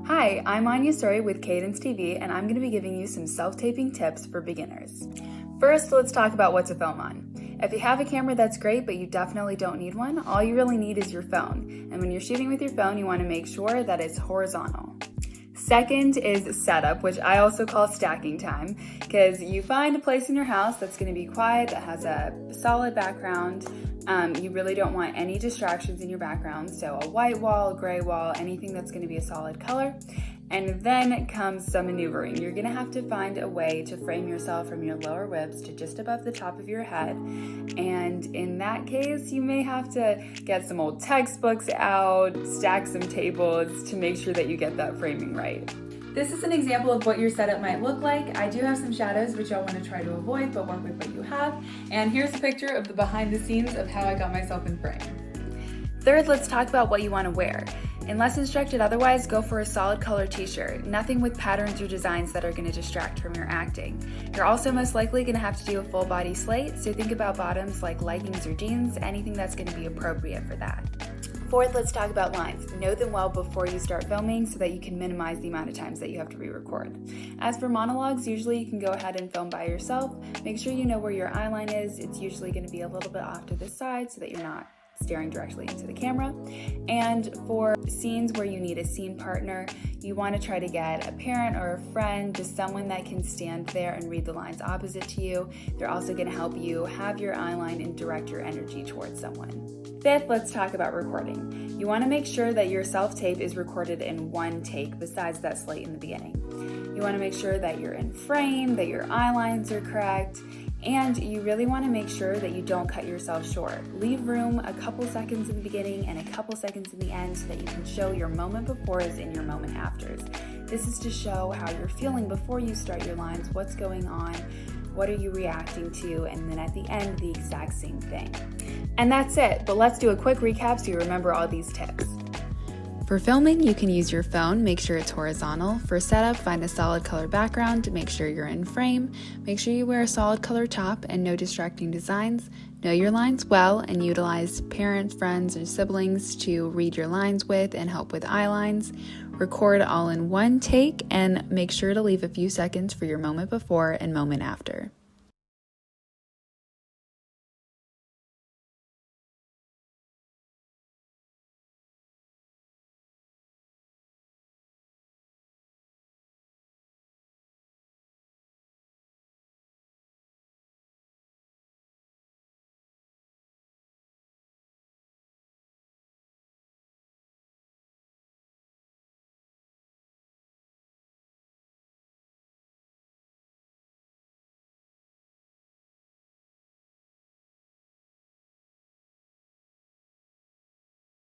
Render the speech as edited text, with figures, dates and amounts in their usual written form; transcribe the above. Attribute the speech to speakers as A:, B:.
A: Hi, I'm Manya Suri with KdentsTV, and I'm going to be giving you some self-taping tips for beginners. First, let's talk about what to film on. If you have a camera, that's great, but you definitely don't need one. All you really need is your phone. And when you're shooting with your phone, you want to make sure that it's horizontal. Second is setup, which I also call stacking time, because you find a place in your house that's going to be quiet, that has a solid background. You really don't want any distractions in your background, so a white wall, a gray wall, anything that's going to be a solid color. And then comes some maneuvering. You're going to have to find a way to frame yourself from your lower ribs to just above the top of your head. And in that case, you may have to get some old textbooks out, stack some tables to make sure that you get that framing right. This is an example of what your setup might look like. I do have some shadows which I'll want to try to avoid, but work with what you have. And here's a picture of the behind the scenes of how I got myself in frame. Third, let's talk about what you want to wear. Unless instructed otherwise, go for a solid color t-shirt. Nothing with patterns or designs that are going to distract from your acting. You're also most likely going to have to do a full body slate, so think about bottoms like leggings or jeans, anything that's going to be appropriate for that. Fourth, let's talk about lines. Know them well before you start filming so that you can minimize the amount of times that you have to re-record. As for monologues, usually you can go ahead and film by yourself. Make sure you know where your eye line is. It's usually going to be a little bit off to the side so that you're not staring directly into the camera. And for scenes where you need a scene partner, you want to try to get a parent or a friend, just someone that can stand there and read the lines opposite to you. They're also going to help you have your eye line and direct your energy towards someone. Fifth, let's talk about recording. You want to make sure that your self-tape is recorded in one take besides that slate in the beginning. You want to make sure that you're in frame, that your eye lines are correct, and you really want to make sure that you don't cut yourself short. Leave room a couple seconds in the beginning and a couple seconds in the end so that you can show your moment befores and your moment afters. This is to show how you're feeling before you start your lines, what's going on, what are you reacting to, and then at the end, the exact same thing. And that's it, but let's do a quick recap so you remember all these tips. For filming, you can use your phone, make sure it's horizontal. For setup, find a solid color background, make sure you're in frame, make sure you wear a solid color top and no distracting designs. Know your lines well and utilize parents, friends, and siblings to read your lines with and help with eye lines. Record all in one take and make sure to leave a few seconds for your moment before and moment after.